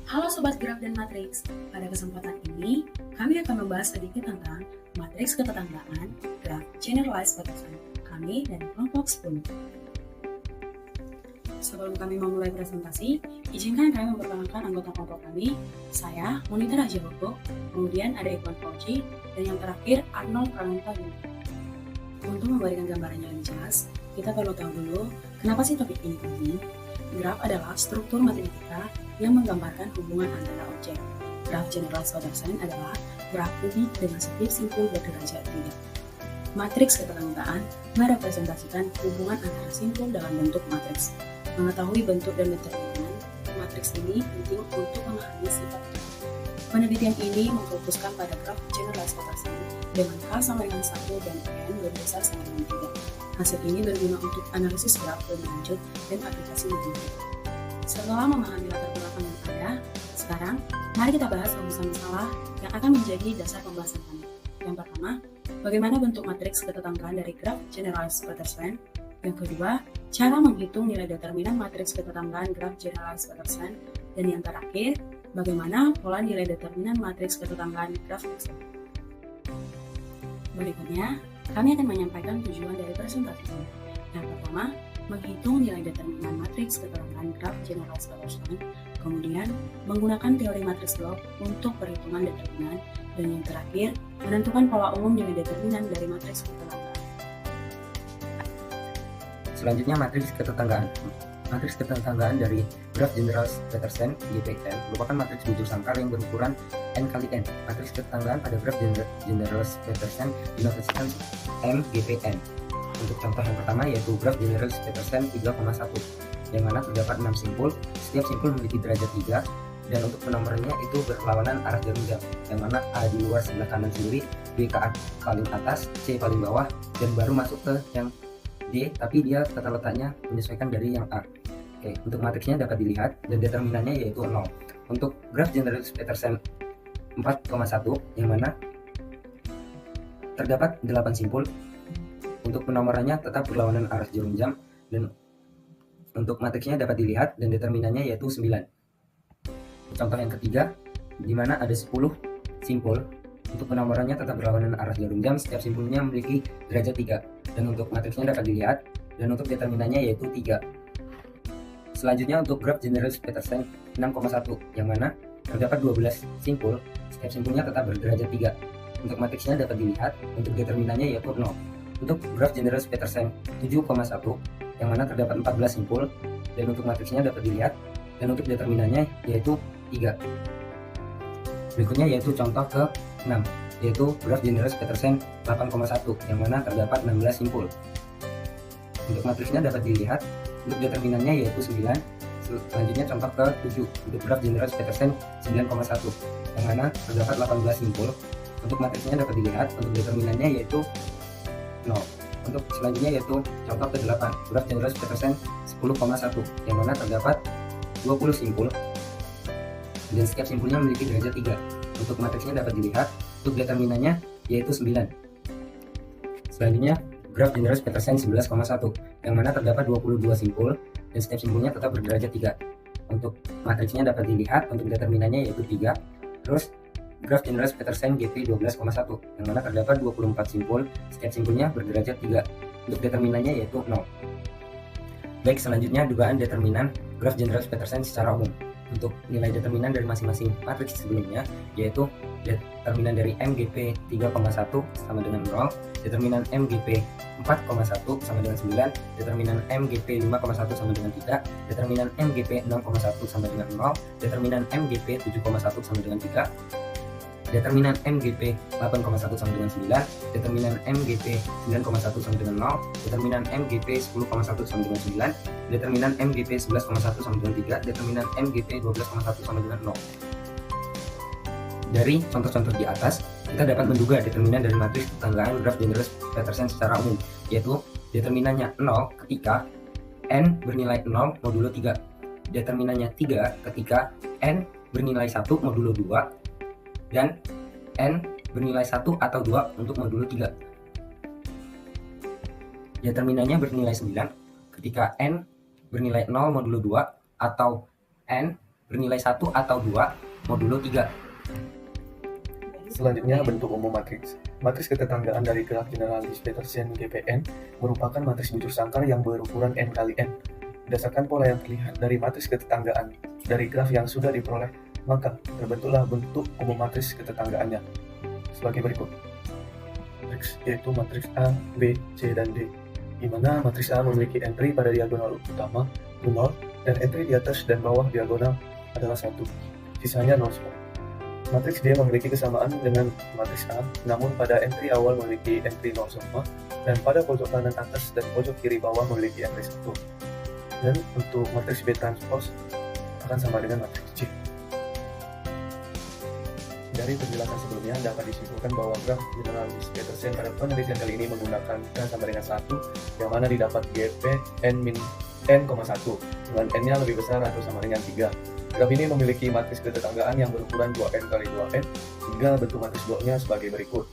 Halo Sobat Graf dan Matriks, pada kesempatan ini kami akan membahas sedikit tentang matriks ketetanggaan graf generalized batasan kami dari kelompok 10. Sebelum kami memulai presentasi, izinkan kami memperkenalkan anggota kelompok kami. Saya, Monita Rajaboko, kemudian ada Iqbal Fauji, dan yang terakhir Arnold Prananta Yudi. Untuk memberikan gambaran yang jelas, kita perlu tahu dulu kenapa sih topik ini penting. Graf adalah struktur matematika yang menggambarkan hubungan antara objek. Graf generalized batasan adalah graf kubik dengan setiap simpul berderajat 3. Matriks ketetanggaan merepresentasikan hubungan antara simpul dalam bentuk matriks. Mengetahui bentuk dan determinan matriks ini penting untuk memahami sifat graf. Penelitian ini memfokuskan pada graf generalized batasan dengan K sama dengan 1 dan N berbesar sama dengan 3. Hasil ini berguna untuk analisis graf lebih lanjut dan aplikasi lebih lanjut. Setelah memahami latar belakang yang ada, sekarang mari kita bahas rumusan masalah yang akan menjadi dasar pembahasan kami. Yang pertama, bagaimana bentuk matriks ketetanggaan dari graf generalized batasan. Yang kedua, cara menghitung nilai determinan matriks ketetanggaan graf generalized batasan. Dan yang terakhir, bagaimana pola nilai determinan matriks ketetanggaan graf tersebut. Berikutnya, kami akan menyampaikan tujuan dari presentasi ini. Yang pertama, menghitung nilai determinan matriks ketetanggaan graf generalized batasan, kemudian menggunakan teori matriks blok untuk perhitungan determinan, dan yang terakhir, menentukan pola umum nilai determinan dari matriks ketetanggaan. Selanjutnya, matriks ketetanggaan. Matriks ketetanggaan dari graf generalized batasan GPN merupakan matriks bujur sangkal yang berukuran n kali n. Matriks ketetanggaan pada graf generalized batasan dinotasikan MGPN. Untuk contoh yang pertama yaitu graf generalized batasan 3,1, yang mana terdapat 6 simpul, setiap simpul memiliki derajat 3, dan untuk penomornya itu berlawanan arah jarum jam, yang mana A di luar sebelah kanan sendiri, B ke paling atas, C paling bawah, dan baru masuk ke yang D, tapi dia tata letaknya menyesuaikan dari yang A. Oke, untuk matriksnya dapat dilihat dan determinannya yaitu 0. Untuk graf generalized batasan 4,1, yang mana terdapat 8 simpul, untuk penomorannya tetap berlawanan arah jarum jam, dan untuk matriksnya dapat dilihat dan determinannya yaitu 9. Contoh yang ketiga, di mana ada 10 simpul, untuk penomorannya tetap berlawanan arah jarum jam, setiap simpulnya memiliki derajat 3, dan untuk matriksnya dapat dilihat, dan untuk determinannya yaitu 3. Selanjutnya untuk graf generalized batasan 6,1, yang mana terdapat 12 simpul, setiap simpulnya tetap berderajat 3. Untuk matriksnya dapat dilihat, untuk determinannya yaitu 0. Untuk graf generalized batasan 7,1, yang mana terdapat 14 simpul, dan untuk matriksnya dapat dilihat, dan untuk determinannya yaitu 3. Berikutnya yaitu contoh ke-6, yaitu graf generalized batasan 8,1, yang mana terdapat 16 simpul. Untuk matriksnya dapat dilihat, untuk determinannya yaitu 9. Selanjutnya contoh ke-7, untuk graf generalized batasan 9,1, yang mana terdapat 18 simpul. Untuk matriksnya dapat dilihat, untuk determinannya yaitu 0. Untuk selanjutnya yaitu contoh ke-8, graf generalized batasan 10,1, yang mana terdapat 20 simpul, dan setiap simpulnya memiliki derajat 3. Untuk matriksnya dapat dilihat, untuk determinannya yaitu 9. Selanjutnya, graf generalized batasan 11,1, yang mana terdapat 22 simpul, dan setiap simpulnya tetap berderajat 3. Untuk matriksnya dapat dilihat, untuk determinannya yaitu 3. Terus, graf generalized batasan GP 12,1, yang mana terdapat 24 simpul, setiap simpulnya berderajat 3. Untuk determinannya yaitu 0. Baik, selanjutnya dugaan determinan graf generalized batasan secara umum. Untuk nilai determinan dari masing-masing matriks sebelumnya, yaitu determinan dari MGP 3,1 sama dengan 0, determinan MGP 4,1 sama dengan 9, determinan MGP 5,1 sama dengan 3, determinan MGP 6,1 sama dengan 0, determinan MGP 7,1 sama dengan 3, determinan MGP 8,1 sama dengan 9, determinan MGP 9,1 sama dengan 0, determinan MGP 10,1 sama dengan 9, determinan MGP 11,1 sama dengan 3, determinan MGP 12,1 sama dengan 0. Dari contoh-contoh di atas, kita dapat menduga determinan dari matriks ketetanggaan graf generalized batasan secara umum, yaitu determinannya 0 ketika n bernilai 0 modulo 3, determinannya 3 ketika n bernilai 1 modulo 2, dan n bernilai 1 atau 2 untuk modulo 3. Determinannya bernilai 9 ketika n bernilai 0 modulo 2 atau n bernilai 1 atau 2 modulo 3. Selanjutnya, bentuk umum matriks. Matriks ketetanggaan dari graf generalis Petersen GPN merupakan matriks bujur sangkar yang berukuran n kali n. Berdasarkan pola yang terlihat dari matriks ketetanggaan dari graf yang sudah diperoleh, maka terbentuklah bentuk umum matriks ketetanggaannya sebagai berikut. Matriks yaitu matriks A, B, C, dan D, di mana matriks A memiliki entry pada diagonal utama 0 dan entry di atas dan bawah diagonal adalah 1. Sisanya 0 semua. Matriks D memiliki kesamaan dengan matriks A, namun pada entry awal memiliki entry 0 semua, dan pada pojok kanan atas dan pojok kiri bawah memiliki entry 1. Dan untuk matriks B transpose akan sama dengan matriks C. Dari penjelasan sebelumnya dapat disimpulkan bahwa graf generalis Petersen pada penelitian kali ini menggunakan K sama dengan 1, yang mana didapat GP n-1, dengan n-nya lebih besar atau sama dengan 3. Graf ini memiliki matriks ketetanggaan yang berukuran 2n kali 2n, sehingga bentuk matriks bloknya sebagai berikut.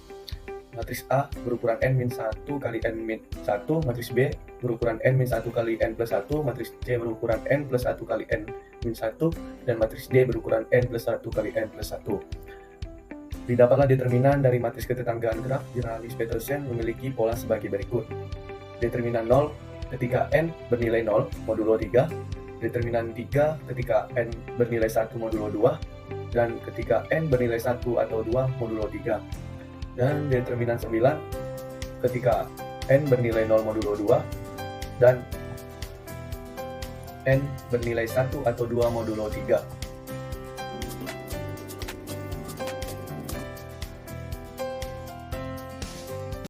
Matriks A berukuran n-1 kali n-1, matriks B berukuran n-1 kali n plus 1, matriks C berukuran n plus 1 kali n-1, dan matriks D berukuran n plus 1 kali n plus 1. Didapatlah determinan dari matriks ketetanggaan graf generalis Petersen memiliki pola sebagai berikut. Determinan 0 ketika n bernilai 0 modulo 3, determinan 3 ketika n bernilai 1 modulo 2, dan ketika n bernilai 1 atau 2 modulo 3. Dan determinan 9 ketika n bernilai 0 modulo 2, dan n bernilai 1 atau 2 modulo 3.